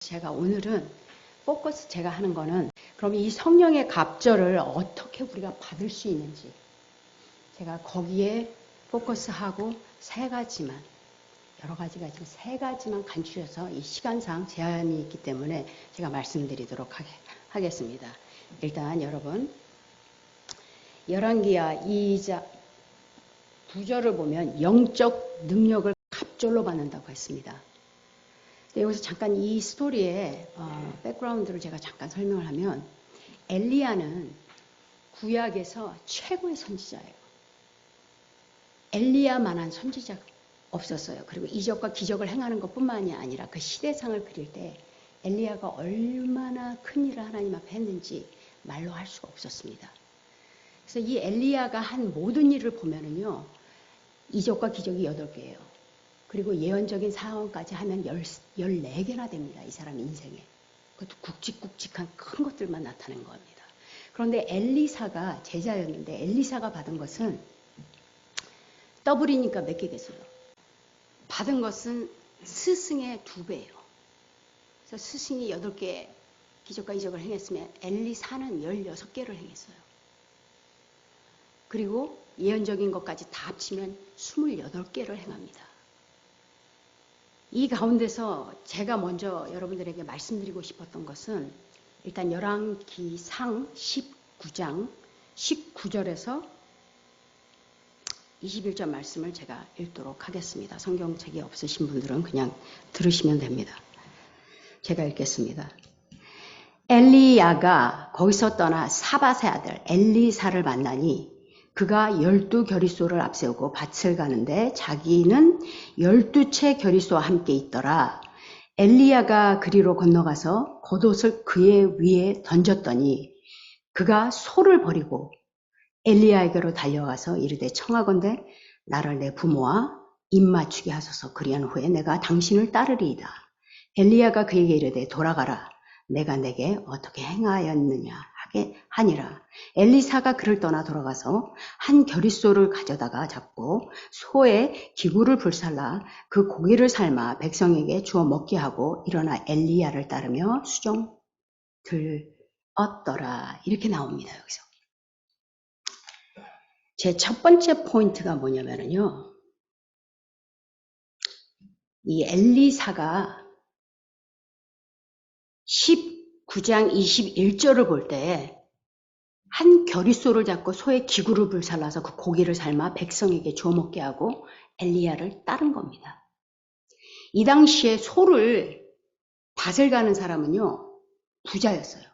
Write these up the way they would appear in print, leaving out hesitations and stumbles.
제가 오늘은 포커스 제가 하는 거는 그럼 이 성령의 갑절을 어떻게 우리가 받을 수 있는지 제가 거기에 포커스하고 세 가지만 여러 가지가 지금 세 가지만 간추려서 이 시간상 제한이 있기 때문에 제가 말씀드리도록 하겠습니다. 일단 여러분 열왕기하 2장 9절을 보면 영적 능력을 갑절로 받는다고 했습니다. 여기서 잠깐 이 스토리의 백그라운드를 제가 잠깐 설명을 하면 엘리야는 구약에서 최고의 선지자예요. 엘리야만한 선지자가 없었어요. 그리고 이적과 기적을 행하는 것뿐만이 아니라 그 시대상을 그릴 때 엘리야가 얼마나 큰 일을 하나님 앞에 했는지 말로 할 수가 없었습니다. 그래서 이 엘리야가 한 모든 일을 보면은요, 이적과 기적이 8개예요. 그리고 예언적인 상황까지 하면 14개나 됩니다. 이 사람 인생에. 그것도 굵직굵직한 큰 것들만 나타낸 겁니다. 그런데 엘리사가 제자였는데 엘리사가 받은 것은 더블이니까 몇 개겠어요? 받은 것은 스승의 2배예요. 그래서 스승이 8개 기적과 이적을 행했으면 엘리사는 16개를 행했어요. 그리고 예언적인 것까지 다 합치면 28개를 행합니다. 이 가운데서 제가 먼저 여러분들에게 말씀드리고 싶었던 것은 일단 열왕기상 19장 19절에서 21절 말씀을 제가 읽도록 하겠습니다. 성경책이 없으신 분들은 그냥 들으시면 됩니다. 제가 읽겠습니다. 엘리야가 거기서 떠나 사밧의 아들 엘리사를 만나니 그가 12겨리소를 앞세우고 밭을 가는데 자기는 12채 겨리소와 함께 있더라. 엘리야가 그리로 건너가서 겉옷을 그의 위에 던졌더니 그가 소를 버리고 엘리야에게로 달려가서 이르되 청하건대 나를 내 부모와 입맞추게 하소서. 그리한 후에 내가 당신을 따르리이다. 엘리야가 그에게 이르되 돌아가라. 내가 내게 어떻게 행하였느냐 하게 하니라. 엘리사가 그를 떠나 돌아가서 한 겨리소를 가져다가 잡고 소의 기구를 불살라 그 고기를 삶아 백성에게 주어 먹게 하고 일어나 엘리야를 따르며 수종 들었더라. 이렇게 나옵니다. 여기서 제 첫 번째 포인트가 뭐냐면요, 이 엘리사가 19장 21절을 볼 때 한 겨리소를 잡고 소의 기구를 불살라서 그 고기를 삶아 백성에게 주어 먹게 하고 엘리야를 따른 겁니다. 이 당시에 소를 밭을 가는 사람은요, 부자였어요.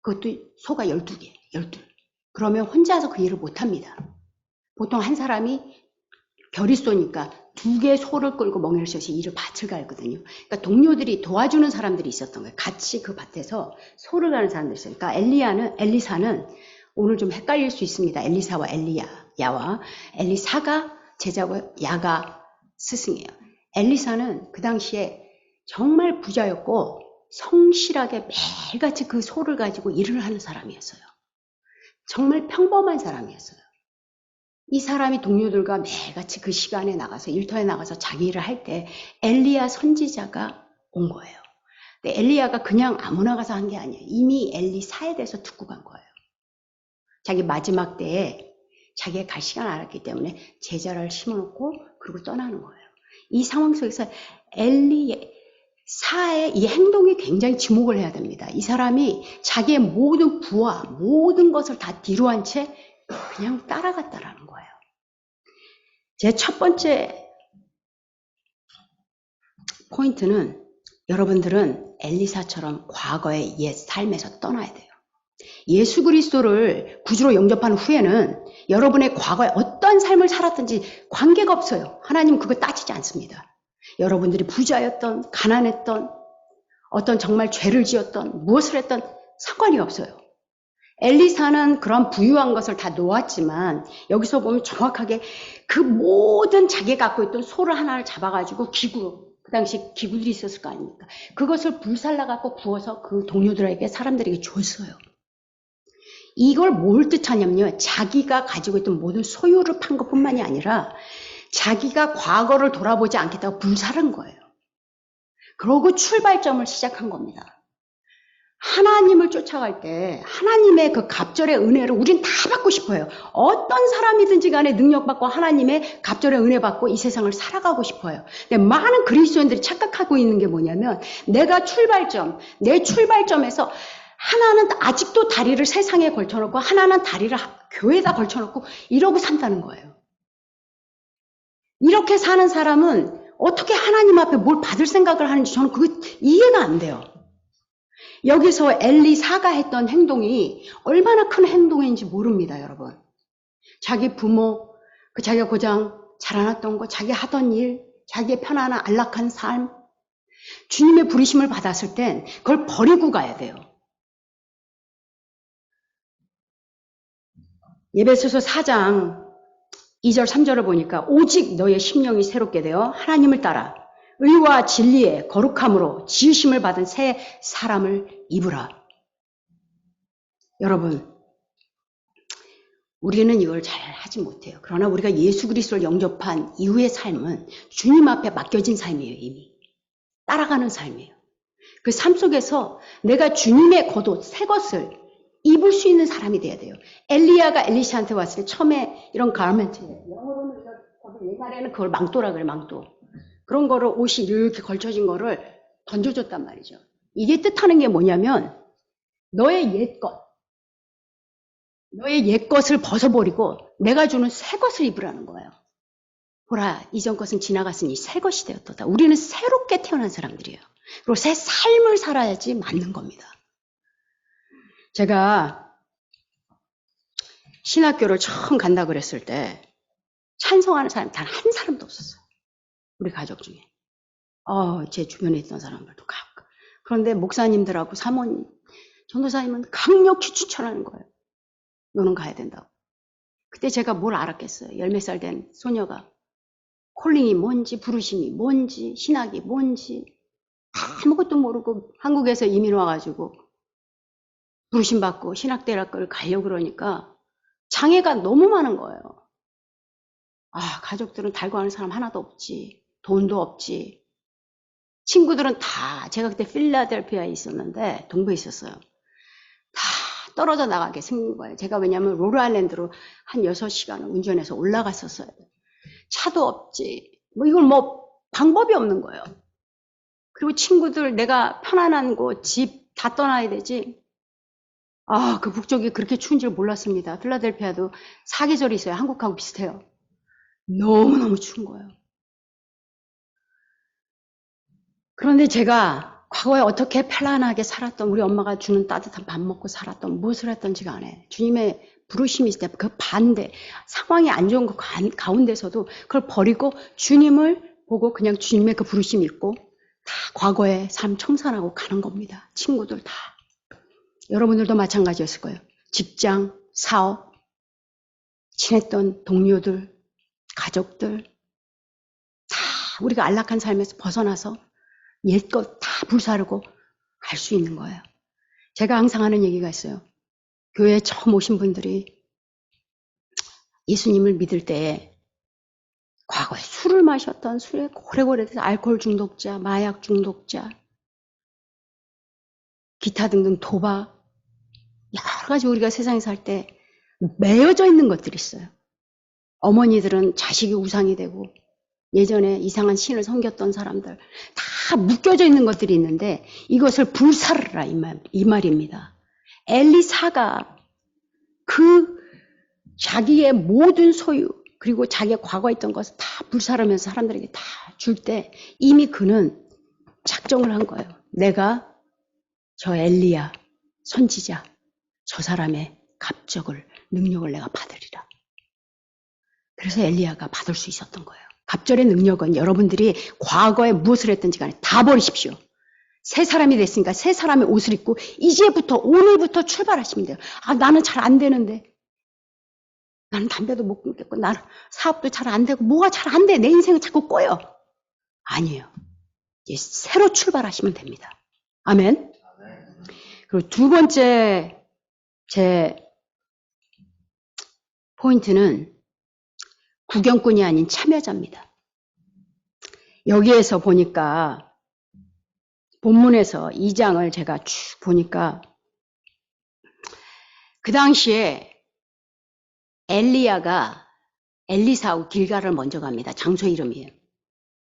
그것도 소가 12개, 12. 그러면 혼자서 그 일을 못합니다. 보통 한 사람이 겨리소니까 2개 소를 끌고 멍에를 씌워서 일을 밭을 갈거든요. 그러니까 동료들이 도와주는 사람들이 있었던 거예요. 같이 그 밭에서 소를 가는 사람들이 있어요. 그러니까 엘리사는 오늘 좀 헷갈릴 수 있습니다. 엘리사와 엘리야와 엘리사가 제자고 야가 스승이에요. 엘리사는 그 당시에 정말 부자였고 성실하게 매일같이 그 소를 가지고 일을 하는 사람이었어요. 정말 평범한 사람이었어요. 이 사람이 동료들과 매일같이 그 시간에 나가서 일터에 나가서 자기 일을 할 때 엘리야 선지자가 온 거예요. 근데 엘리야가 그냥 아무나 가서 한 게 아니에요. 이미 엘리사에 대해서 듣고 간 거예요. 자기 마지막 때에 자기가 갈 시간 알았기 때문에 제자를 심어놓고 그리고 떠나는 거예요. 이 상황 속에서 엘리사의 이 행동이 굉장히 지목을 해야 됩니다. 이 사람이 자기의 모든 부와 모든 것을 다 뒤로한 채 그냥 따라갔다라는 거예요. 제 첫 번째 포인트는 여러분들은 엘리사처럼 과거의 옛 삶에서 떠나야 돼요. 예수 그리스도를 구주로 영접한 후에는 여러분의 과거에 어떤 삶을 살았든지 관계가 없어요. 하나님은 그거 따지지 않습니다. 여러분들이 부자였던, 가난했던, 어떤 정말 죄를 지었던, 무엇을 했던 상관이 없어요. 엘리사는 그런 부유한 것을 다 놓았지만 여기서 보면 정확하게 그 모든 자기가 갖고 있던 소를 하나를 잡아가지고 기구로, 그 당시 기구들이 있었을 거 아닙니까? 그것을 불살라갖고 구워서 그 동료들에게 사람들에게 줬어요. 이걸 뭘 뜻하냐면요, 자기가 가지고 있던 모든 소유를 판 것뿐만이 아니라 자기가 과거를 돌아보지 않겠다고 불살은 거예요. 그러고 출발점을 시작한 겁니다. 하나님을 쫓아갈 때 하나님의 그 갑절의 은혜를 우린 다 받고 싶어요. 어떤 사람이든지 간에 능력받고 하나님의 갑절의 은혜 받고 이 세상을 살아가고 싶어요. 근데 많은 그리스도인들이 착각하고 있는 게 뭐냐면 내가 내 출발점에서 하나는 아직도 다리를 세상에 걸쳐놓고 하나는 다리를 교회에다 걸쳐놓고 이러고 산다는 거예요. 이렇게 사는 사람은 어떻게 하나님 앞에 뭘 받을 생각을 하는지 저는 그거 이해가 안 돼요. 여기서 엘리사가 했던 행동이 얼마나 큰 행동인지 모릅니다, 여러분. 자기 부모, 자기가 고장 자라났던 거, 자기 하던 일, 자기의 편안한 안락한 삶, 주님의 부르심을 받았을 땐 그걸 버리고 가야 돼요. 에베소서 4장 2절 3절을 보니까 오직 너의 심령이 새롭게 되어 하나님을 따라 의와 진리의 거룩함으로 지으심을 받은 새 사람을 입으라. 여러분, 우리는 이걸 잘 하지 못해요. 그러나 우리가 예수 그리스도를 영접한 이후의 삶은 주님 앞에 맡겨진 삶이에요. 이미 따라가는 삶이에요. 그 삶 속에서 내가 주님의 겉옷 새 것을 입을 수 있는 사람이 돼야 돼요. 엘리야가 엘리샤한테 왔을 때 처음에 이런 가르멘트, 영어로는 옛날에는 그걸 망토라 그래, 망토. 그런 거를 옷이 이렇게 걸쳐진 거를 던져줬단 말이죠. 이게 뜻하는 게 뭐냐면 너의 옛것을 벗어버리고 내가 주는 새 것을 입으라는 거예요. 보라, 이전 것은 지나갔으니 새 것이 되었도다. 우리는 새롭게 태어난 사람들이에요. 그리고 새 삶을 살아야지 맞는 겁니다. 제가 신학교를 처음 간다 그랬을 때 찬송하는 사람 단 한 사람도 없었어요. 우리 가족 중에. 제 주변에 있던 사람들도 가고. 그런데 목사님들하고 사모님, 전도사님은 강력히 추천하는 거예요. 너는 가야 된다고. 그때 제가 뭘 알았겠어요. 10몇 살 된 소녀가. 콜링이 뭔지, 부르심이 뭔지, 신학이 뭔지 아무것도 모르고 한국에서 이민 와가지고 부르심 받고 신학대학교를 가려고 그러니까 장애가 너무 많은 거예요. 가족들은 달고 하는 사람 하나도 없지. 돈도 없지. 친구들은 다, 제가 그때 필라델피아에 있었는데, 동부에 있었어요. 다 떨어져 나가게 생긴 거예요. 제가 왜냐면 로드아일랜드로 한 6시간을 운전해서 올라갔었어요. 차도 없지. 이걸 방법이 없는 거예요. 그리고 친구들, 내가 편안한 곳, 집 다 떠나야 되지. 그 북쪽이 그렇게 추운 줄 몰랐습니다. 필라델피아도 사계절이 있어요. 한국하고 비슷해요. 너무너무 추운 거예요. 그런데 제가 과거에 어떻게 편안하게 살았던, 우리 엄마가 주는 따뜻한 밥 먹고 살았던, 무엇을 했던지가 안 해요. 주님의 부르심이 있을 때 그 반대, 상황이 안 좋은 그 가운데서도 그걸 버리고 주님을 보고 그냥 주님의 그 부르심 읽고 다 과거의 삶 청산하고 가는 겁니다. 친구들 다. 여러분들도 마찬가지였을 거예요. 직장, 사업, 친했던 동료들, 가족들 다 우리가 안락한 삶에서 벗어나서 옛것 다 불사르고 갈 수 있는 거예요. 제가 항상 하는 얘기가 있어요. 교회에 처음 오신 분들이 예수님을 믿을 때 과거에 술을 마셨던 술에 고래고래 돼서 알코올 중독자, 마약 중독자, 기타 등등 도박, 여러 가지 우리가 세상에 살 때 매여져 있는 것들이 있어요. 어머니들은 자식이 우상이 되고 예전에 이상한 신을 섬겼던 사람들 다 묶여져 있는 것들이 있는데 이것을 불사르라 이 말입니다. 엘리사가 그 자기의 모든 소유 그리고 자기의 과거에 있던 것을 다 불사르면서 사람들에게 다 줄 때 이미 그는 작정을 한 거예요. 내가 저 엘리야 선지자 저 사람의 갑적을 능력을 내가 받으리라. 그래서 엘리야가 받을 수 있었던 거예요. 갑절의 능력은 여러분들이 과거에 무엇을 했든지 간에 다 버리십시오. 새 사람이 됐으니까 새 사람의 옷을 입고 이제부터 오늘부터 출발하시면 돼요. 나는 잘 안 되는데. 나는 담배도 못 끊겠고 나는 사업도 잘 안 되고 뭐가 잘 안 돼. 내 인생은 자꾸 꼬여. 아니에요. 이제 새로 출발하시면 됩니다. 아멘. 그리고 두 번째 제 포인트는 구경꾼이 아닌 참여자입니다. 여기에서 보니까 본문에서 2장을 제가 쭉 보니까 그 당시에 엘리야가 엘리사하고 길갈을 먼저 갑니다. 장소 이름이에요.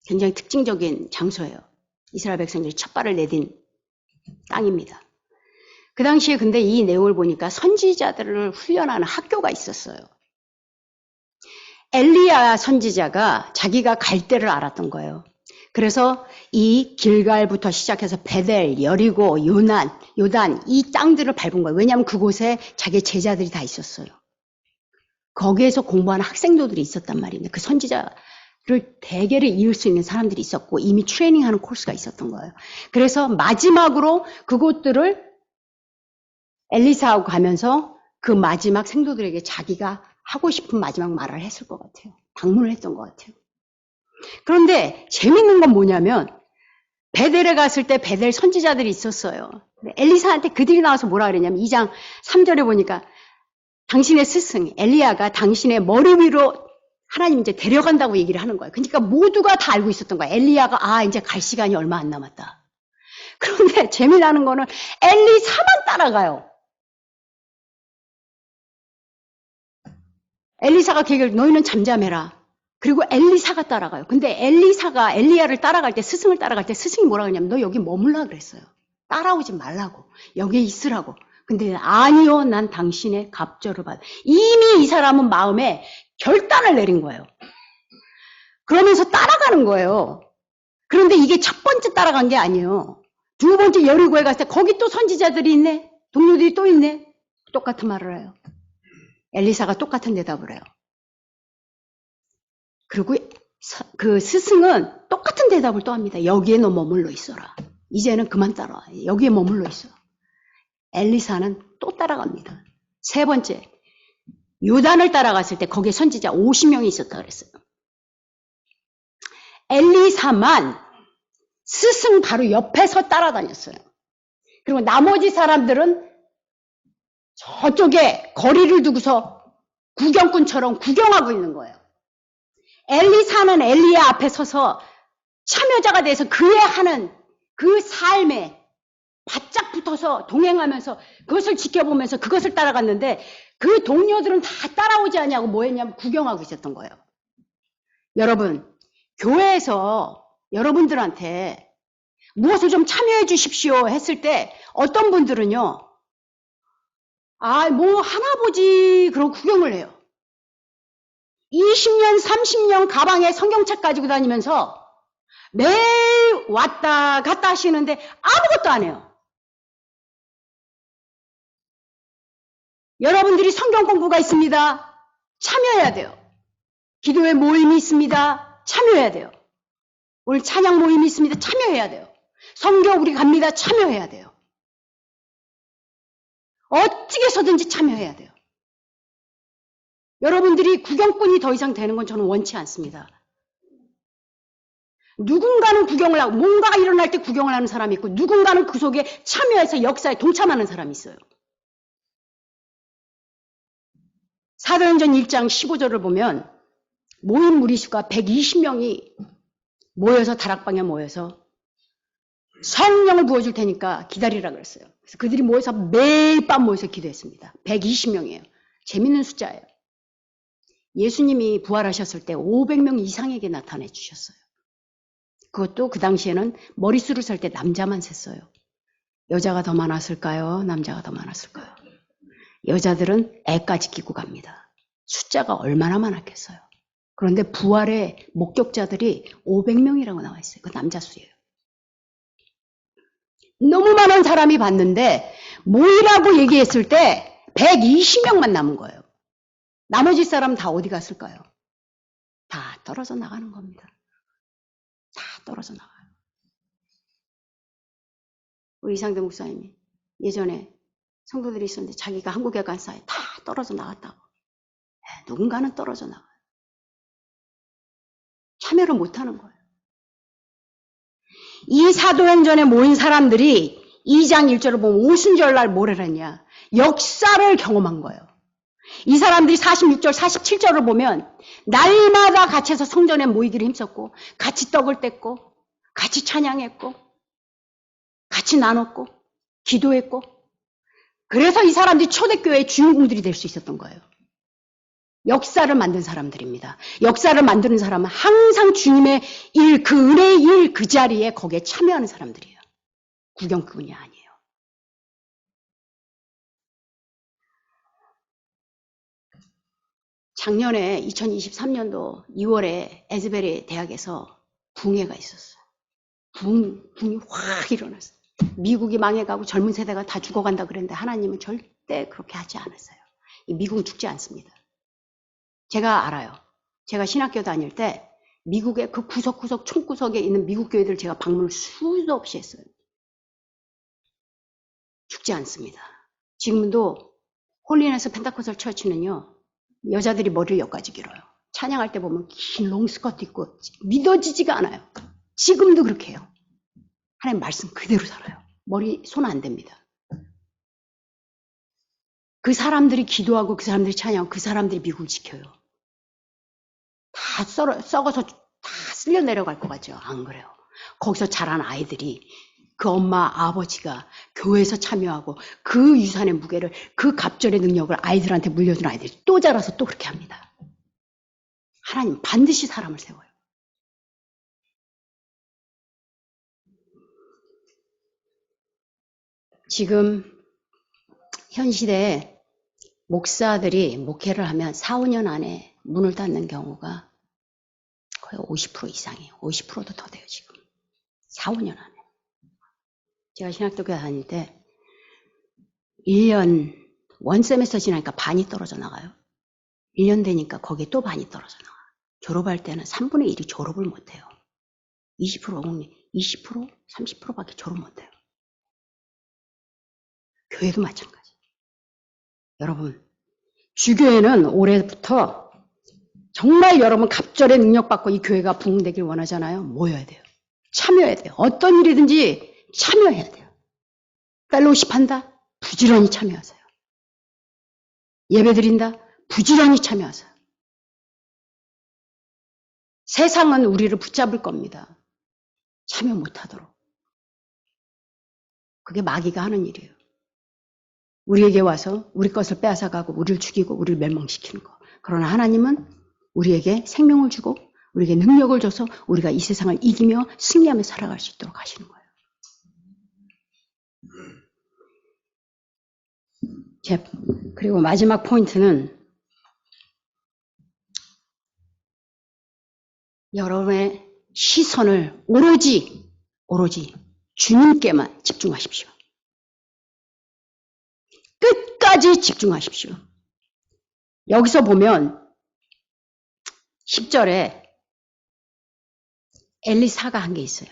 굉장히 특징적인 장소예요. 이스라엘 백성들이 첫 발을 내딘 땅입니다. 그 당시에 근데 이 내용을 보니까 선지자들을 훈련하는 학교가 있었어요. 엘리야 선지자가 자기가 갈 데를 알았던 거예요. 그래서 이 길갈부터 시작해서 베델, 여리고, 요단 이 땅들을 밟은 거예요. 왜냐하면 그곳에 자기 제자들이 다 있었어요. 거기에서 공부하는 학생들이 있었단 말입니다. 그 선지자를 대개를 이을 수 있는 사람들이 있었고 이미 트레이닝하는 코스가 있었던 거예요. 그래서 마지막으로 그곳들을 엘리사하고 가면서 그 마지막 생도들에게 자기가 하고 싶은 마지막 말을 했을 것 같아요. 방문을 했던 것 같아요. 그런데 재밌는 건 뭐냐면 베델에 갔을 때 베델 선지자들이 있었어요. 엘리사한테 그들이 나와서 뭐라 그랬냐면 2장 3절에 보니까 당신의 스승 엘리야가 당신의 머리 위로 하나님 이제 데려간다고 얘기를 하는 거예요. 그러니까 모두가 다 알고 있었던 거예요. 엘리야가 이제 갈 시간이 얼마 안 남았다. 그런데 재미나는 거는 엘리사만 따라가요. 엘리사가 걔를 너희는 잠잠해라. 그리고 엘리사가 따라가요. 근데 엘리사가 엘리야를 따라갈 때 스승을 따라갈 때 스승이 뭐라 그러냐면 너 여기 머물라 그랬어요. 따라오지 말라고. 여기에 있으라고. 근데 아니요. 난 당신의 갑절을 받아. 이미 이 사람은 마음에 결단을 내린 거예요. 그러면서 따라가는 거예요. 그런데 이게 첫 번째 따라간 게 아니에요. 두 번째 여리고에 갔을 때 거기 또 선지자들이 있네. 동료들이 또 있네. 똑같은 말을 해요. 엘리사가 똑같은 대답을 해요. 그리고 그 스승은 똑같은 대답을 또 합니다. 여기에 너 머물러 있어라. 이제는 그만 따라와. 여기에 머물러 있어. 엘리사는 또 따라갑니다. 세 번째, 요단을 따라갔을 때 거기에 선지자 50명이 있었다 그랬어요. 엘리사만 스승 바로 옆에서 따라다녔어요. 그리고 나머지 사람들은 저쪽에 거리를 두고서 구경꾼처럼 구경하고 있는 거예요. 엘리사는 엘리야 앞에 서서 참여자가 돼서 그의 하는 그 삶에 바짝 붙어서 동행하면서 그것을 지켜보면서 그것을 따라갔는데 그 동료들은 다 따라오지 않냐고 뭐 했냐면 구경하고 있었던 거예요. 여러분, 교회에서 여러분들한테 무엇을 좀 참여해 주십시오 했을 때 어떤 분들은요. 뭐 하나 보지 그러고 구경을 해요. 20년, 30년 가방에 성경책 가지고 다니면서 매일 왔다 갔다 하시는데 아무것도 안 해요. 여러분들이 성경 공부가 있습니다. 참여해야 돼요. 기도회 모임이 있습니다. 참여해야 돼요. 오늘 찬양 모임이 있습니다. 참여해야 돼요. 성경 우리 갑니다. 참여해야 돼요. 어떻게 해서든지 참여해야 돼요. 여러분들이 구경꾼이 더 이상 되는 건 저는 원치 않습니다. 누군가는 구경을 하고 뭔가가 일어날 때 구경을 하는 사람이 있고 누군가는 그 속에 참여해서 역사에 동참하는 사람이 있어요. 사도행전 1장 15절을 보면 모인 무리수가 120명이 모여서 다락방에 모여서 성령을 부어줄 테니까 기다리라 그랬어요. 그래서 그들이 모여서 매일 밤 모여서 기도했습니다. 120명이에요. 재밌는 숫자예요. 예수님이 부활하셨을 때 500명 이상에게 나타내 주셨어요. 그것도 그 당시에는 머릿수를 셀 때 남자만 셌어요. 여자가 더 많았을까요? 남자가 더 많았을까요? 여자들은 애까지 끼고 갑니다. 숫자가 얼마나 많았겠어요. 그런데 부활의 목격자들이 500명이라고 나와 있어요. 그 남자 수예요. 너무 많은 사람이 봤는데 모이라고 얘기했을 때 120명만 남은 거예요. 나머지 사람 다 어디 갔을까요? 다 떨어져 나가는 겁니다. 다 떨어져 나가요. 우리 이상대 목사님이 예전에 성도들이 있었는데 자기가 한국에 간 사이에 다 떨어져 나갔다고. 누군가는 떨어져 나가요. 참여를 못하는 거예요. 이 사도행전에 모인 사람들이 2장 1절을 보면 오순절날 뭐를 했냐. 역사를 경험한 거예요. 이 사람들이 46절, 47절을 보면 날마다 같이 해서 성전에 모이기를 힘썼고 같이 떡을 뗐고 같이 찬양했고 같이 나눴고 기도했고 그래서 이 사람들이 초대교회의 주인공들이 될 수 있었던 거예요. 역사를 만든 사람들입니다. 역사를 만드는 사람은 항상 주님의 일, 그 은혜의 일, 그 자리에 거기에 참여하는 사람들이에요. 구경꾼이 아니에요. 작년에 2023년도 2월에 에즈베리 대학에서 붕해가 있었어요. 붕이 확 일어났어요. 미국이 망해가고 젊은 세대가 다 죽어간다 그랬는데 하나님은 절대 그렇게 하지 않았어요. 미국은 죽지 않습니다. 제가 알아요. 제가 신학교 다닐 때 미국의 그 구석구석 총구석에 있는 미국 교회들 제가 방문을 수도 없이 했어요. 죽지 않습니다. 지금도 홀리네스 펜타코스탈 처치는요. 여자들이 머리를 여기까지 길어요. 찬양할 때 보면 긴 롱스커트 입고 믿어지지가 않아요. 지금도 그렇게 해요. 하나님 말씀 그대로 살아요. 머리 손 안 댑니다. 그 사람들이 기도하고 그 사람들이 찬양하고 그 사람들이 미국을 지켜요. 다 썩어서 다 쓸려 내려갈 것 같죠? 안 그래요. 거기서 자란 아이들이 그 엄마 아버지가 교회에서 참여하고 그 유산의 무게를 그 갑절의 능력을 아이들한테 물려준 아이들이 또 자라서 또 그렇게 합니다. 하나님 반드시 사람을 세워요. 지금 현 시대에 목사들이 목회를 하면 4, 5년 안에 문을 닫는 경우가 거의 50% 이상이에요. 50%도 더 돼요, 지금. 4, 5년 안에. 제가 신학교에 다닐 때 1년, 원세메스터 지나니까 반이 떨어져 나가요. 1년 되니까 거기에 또 반이 떨어져 나가요. 졸업할 때는 3분의 1이 졸업을 못해요. 20%, 20%, 30%밖에 졸업 못해요. 교회도 마찬가지. 여러분, 주교회는 올해부터 정말 여러분 갑절의 능력 받고 이 교회가 부흥되길 원하잖아요. 모여야 돼요. 참여해야 돼요. 어떤 일이든지 참여해야 돼요. 펠로우십 한다? 부지런히 참여하세요. 예배 드린다? 부지런히 참여하세요. 세상은 우리를 붙잡을 겁니다. 참여 못하도록. 그게 마귀가 하는 일이에요. 우리에게 와서 우리 것을 빼앗아가고 우리를 죽이고 우리를 멸망시키는 거. 그러나 하나님은 우리에게 생명을 주고 우리에게 능력을 줘서 우리가 이 세상을 이기며 승리하며 살아갈 수 있도록 하시는 거예요. 그리고 마지막 포인트는 여러분의 시선을 오로지 주님께만 집중하십시오. 끝까지 집중하십시오. 여기서 보면 10절에 엘리사가 한 게 있어요.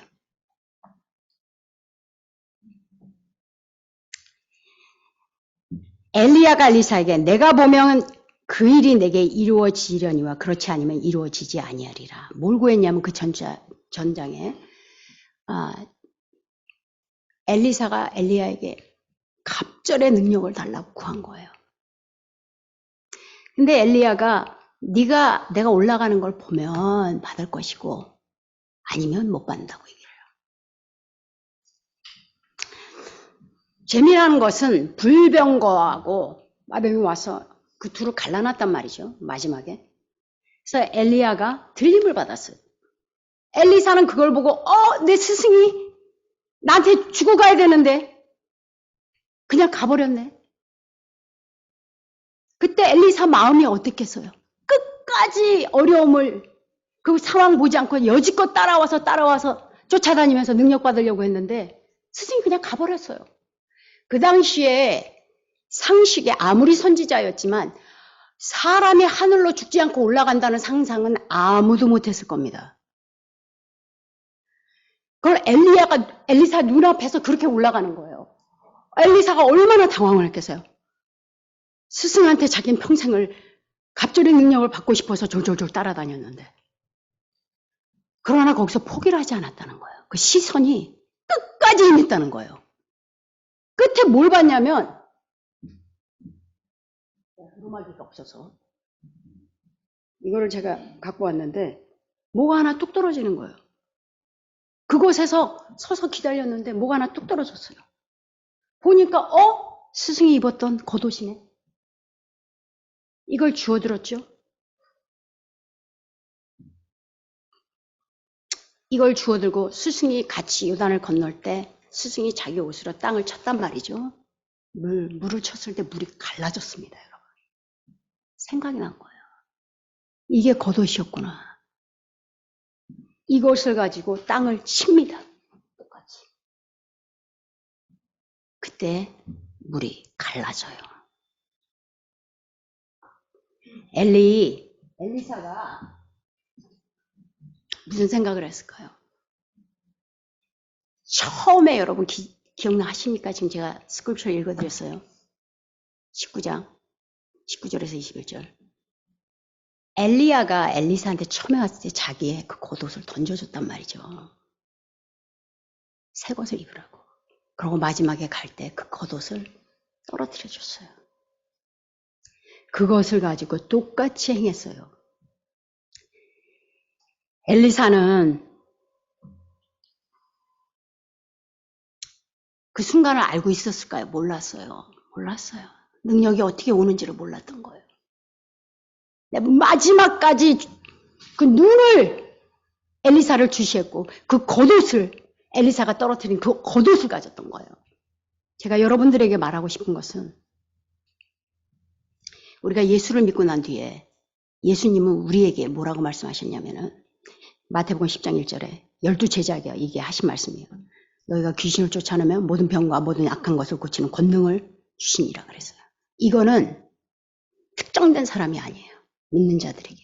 엘리야가 엘리사에게 내가 보면 그 일이 내게 이루어지려니와 그렇지 않으면 이루어지지 아니하리라. 뭘 구했냐면 그 전장에 엘리사가 엘리야에게 갑절의 능력을 달라고 구한 거예요. 근데 엘리야가 내가 올라가는 걸 보면 받을 것이고 아니면 못 받는다고 얘기해요. 재미난 것은 불병거하고 마병이 와서 그 둘을 갈라놨단 말이죠. 마지막에. 그래서 엘리야가 들림을 받았어요. 엘리사는 그걸 보고 내 스승이 나한테 죽어가야 되는데 그냥 가버렸네. 그때 엘리사 마음이 어땠겠어요? 끝까지 어려움을 그 상황 보지 않고 여지껏 따라와서 쫓아다니면서 능력 받으려고 했는데 스승이 그냥 가버렸어요. 그 당시에 상식에 아무리 선지자였지만 사람이 하늘로 죽지 않고 올라간다는 상상은 아무도 못했을 겁니다. 그걸 엘리사 눈앞에서 그렇게 올라가는 거예요. 엘리사가 얼마나 당황을 했겠어요. 스승한테 자기는 평생을 갑절의 능력을 받고 싶어서 졸졸졸 따라다녔는데 그러나 거기서 포기를 하지 않았다는 거예요. 그 시선이 끝까지 임했다는 거예요. 끝에 뭘 봤냐면 루마기가 없어서 이거를 제가 갖고 왔는데 뭐가 하나 뚝 떨어지는 거예요. 그곳에서 서서 기다렸는데 뭐가 하나 뚝 떨어졌어요. 보니까 스승이 입었던 겉옷이네. 이걸 주워들었죠. 이걸 주워들고 스승이 같이 요단을 건널 때 스승이 자기 옷으로 땅을 쳤단 말이죠. 물을 쳤을 때 물이 갈라졌습니다, 여러분. 생각이 난 거예요. 이게 겉옷이었구나. 이것을 가지고 땅을 칩니다. 똑같이. 그때 물이 갈라져요. 엘리사가 무슨 생각을 했을까요? 처음에 여러분 기억나십니까? 지금 제가 스크립처 읽어드렸어요. 19절에서 21절. 엘리야가 엘리사한테 처음에 왔을 때 자기의 그 겉옷을 던져줬단 말이죠. 새 것을 입으라고. 그리고 마지막에 갈 때 그 겉옷을 떨어뜨려줬어요. 그것을 가지고 똑같이 행했어요. 엘리사는 그 순간을 알고 있었을까요? 몰랐어요. 능력이 어떻게 오는지를 몰랐던 거예요. 마지막까지 그 눈을 엘리사를 주시했고 그 겉옷을 엘리사가 떨어뜨린 그 겉옷을 가졌던 거예요. 제가 여러분들에게 말하고 싶은 것은 우리가 예수를 믿고 난 뒤에 예수님은 우리에게 뭐라고 말씀하셨냐면은 마태복음 10장 1절에 12제자에게 이게 하신 말씀이에요. 너희가 귀신을 쫓아내면 모든 병과 모든 악한 것을 고치는 권능을 주시니라 그랬어요. 이거는 특정된 사람이 아니에요. 믿는 자들에게.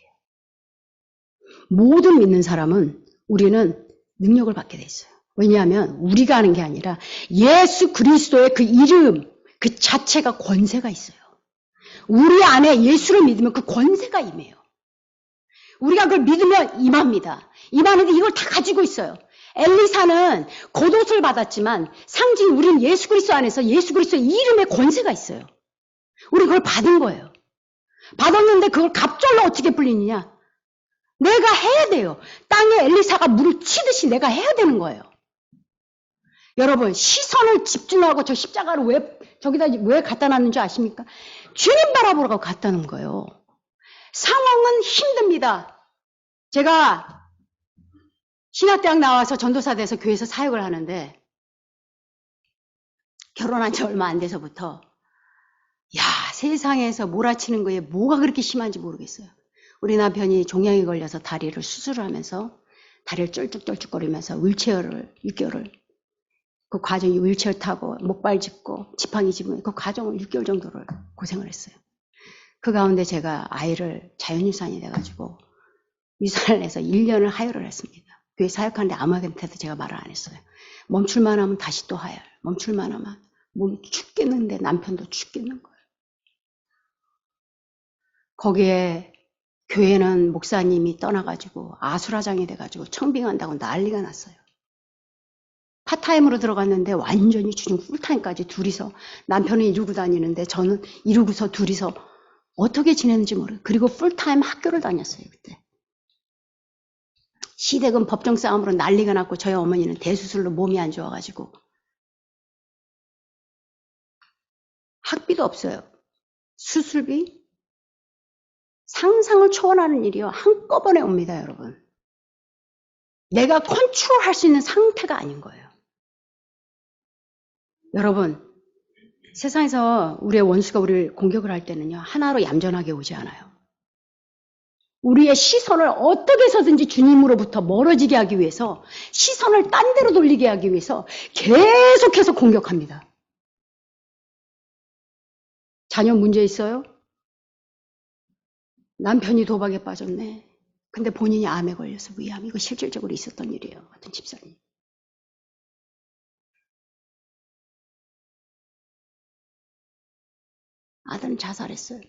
모든 믿는 사람은 우리는 능력을 받게 돼 있어요. 왜냐하면 우리가 하는 게 아니라 예수 그리스도의 그 이름 그 자체가 권세가 있어요. 우리 안에 예수를 믿으면 그 권세가 임해요. 우리가 그걸 믿으면 임합니다. 임하는데 이걸 다 가지고 있어요. 엘리사는 겉옷을 받았지만 상징 우리는 예수 그리스도 안에서 예수 그리스도의 이름의 권세가 있어요. 우리 그걸 받은 거예요. 받았는데 그걸 갑절로 어떻게 불리느냐? 내가 해야 돼요. 땅에 엘리사가 물을 치듯이 내가 해야 되는 거예요. 여러분 시선을 집중하고 저 십자가를 저기다 왜 갖다 놨는 줄 아십니까? 주님 바라보라고 갖다 놓은 거예요. 상황은 힘듭니다. 제가 신학대학 나와서 전도사 돼서 교회에서 사역을 하는데 결혼한 지 얼마 안 돼서부터 세상에서 몰아치는 거에 뭐가 그렇게 심한지 모르겠어요. 우리 남편이 종양이 걸려서 다리를 수술을 하면서 다리를 쩔쭉쩔쭉거리면서 윌체어를 6개월을 그 과정이 윌체어 타고 목발 짚고 지팡이 짚는 그 과정을 6개월 정도를 고생을 했어요. 그 가운데 제가 아이를 자연유산이 돼가지고 유산을 해서 1년을 하혈을 했습니다. 교회 사역하는데 아무한테도 제가 말을 안 했어요. 멈출만 하면 다시 또 하혈. 멈출만 하면 몸이 죽겠는데 남편도 죽겠는 거예요. 거기에 교회는 목사님이 떠나가지고 아수라장이 돼가지고 청빙한다고 난리가 났어요. 파타임으로 들어갔는데 완전히 주중 풀타임까지 둘이서 남편은 이루고 다니는데 저는 이루고서 둘이서 어떻게 지냈는지 모르겠어요. 그리고 풀타임 학교를 다녔어요. 그때. 시댁은 법정 싸움으로 난리가 났고 저희 어머니는 대수술로 몸이 안 좋아가지고 학비도 없어요. 수술비 상상을 초월하는 일이요. 한꺼번에 옵니다. 여러분. 내가 컨트롤할 수 있는 상태가 아닌 거예요. 여러분 세상에서 우리의 원수가 우리를 공격을 할 때는요. 하나로 얌전하게 오지 않아요. 우리의 시선을 어떻게 해서든지 주님으로부터 멀어지게 하기 위해서 시선을 딴 데로 돌리게 하기 위해서 계속해서 공격합니다. 자녀 문제 있어요? 남편이 도박에 빠졌네. 근데 본인이 암에 걸려서 위암. 이거 실질적으로 있었던 일이에요. 어떤 집사님. 아들은 자살했어요.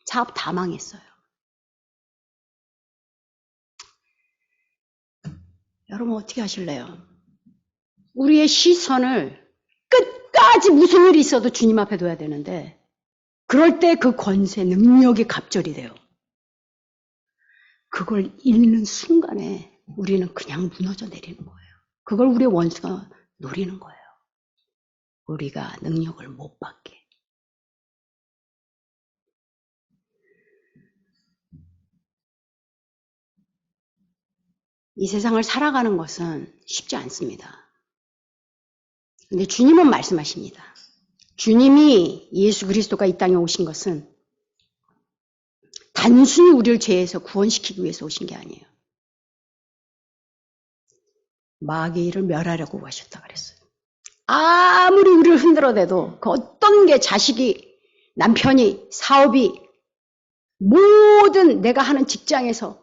사업 다 망했어요. 여러분 어떻게 하실래요? 우리의 시선을 끝까지 무슨 일이 있어도 주님 앞에 둬야 되는데 그럴 때 그 권세, 능력이 갑절이 돼요. 그걸 잃는 순간에 우리는 그냥 무너져 내리는 거예요. 그걸 우리의 원수가 노리는 거예요. 우리가 능력을 못 받게. 이 세상을 살아가는 것은 쉽지 않습니다. 근데 주님은 말씀하십니다. 주님이 예수 그리스도가 이 땅에 오신 것은 단순히 우리를 죄에서 구원시키기 위해서 오신 게 아니에요. 마귀의 일을 멸하려고 하셨다 그랬어요. 아무리 우리를 흔들어대도 그 어떤 게 자식이, 남편이, 사업이, 모든 내가 하는 직장에서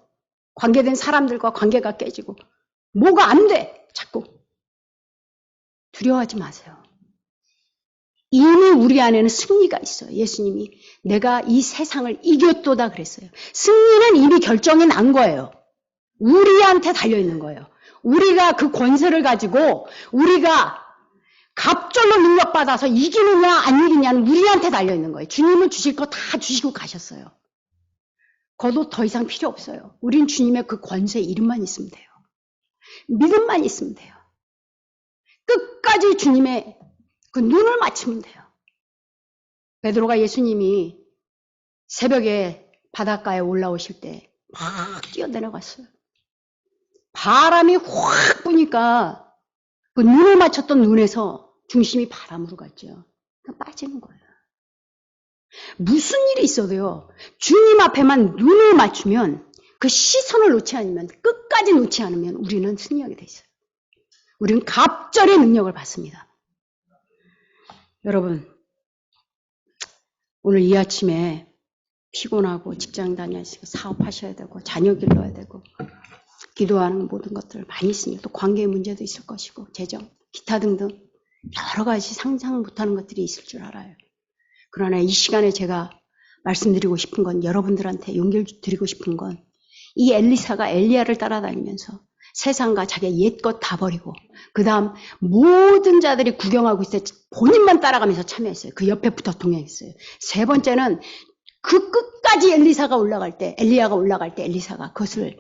관계된 사람들과 관계가 깨지고 뭐가 안 돼. 자꾸 두려워하지 마세요. 이미 우리 안에는 승리가 있어요. 예수님이 내가 이 세상을 이겼도다 그랬어요. 승리는 이미 결정이 난 거예요. 우리한테 달려있는 거예요. 우리가 그 권세를 가지고 우리가 갑절로 능력받아서 이기느냐 안 이기느냐는 우리한테 달려있는 거예요. 주님은 주실 거 다 주시고 가셨어요. 그것도 더 이상 필요 없어요. 우린 주님의 그 권세 이름만 있으면 돼요. 믿음만 있으면 돼요. 끝까지 주님의 그 눈을 맞추면 돼요. 베드로가 예수님이 새벽에 바닷가에 올라오실 때 막 뛰어내려갔어요. 바람이 확 부니까 그 눈을 맞췄던 눈에서 중심이 바람으로 갔죠. 그러니까 빠지는 거예요. 무슨 일이 있어도요. 주님 앞에만 눈을 맞추면 그 시선을 놓지 않으면 끝까지 놓지 않으면 우리는 승리하게 돼 있어요. 우리는 갑절의 능력을 받습니다. 여러분 오늘 이 아침에 피곤하고 직장 다니시고 사업하셔야 되고 자녀 길러야 되고 기도하는 모든 것들 많이 있습니다. 또 관계의 문제도 있을 것이고 재정, 기타 등등 여러 가지 상상 못하는 것들이 있을 줄 알아요. 그러나 이 시간에 제가 말씀드리고 싶은 건 여러분들한테 용기를 드리고 싶은 건 이 엘리사가 엘리야를 따라다니면서 세상과 자기의 옛것 다 버리고 그 다음 모든 자들이 구경하고 있을 때 본인만 따라가면서 참여했어요. 그 옆에 붙어 동행했어요. 세 번째는 그 끝까지 엘리야가 올라갈 때 엘리사가 그것을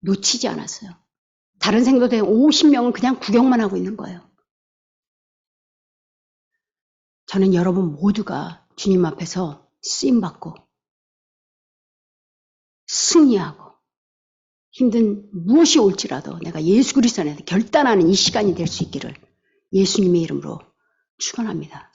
놓치지 않았어요. 다른 생도된 50명은 그냥 구경만 하고 있는 거예요. 저는 여러분 모두가 주님 앞에서 쓰임받고 승리하고 힘든 무엇이 올지라도 내가 예수 그리스도 안에서 결단하는 이 시간이 될 수 있기를 예수님의 이름으로 축원합니다.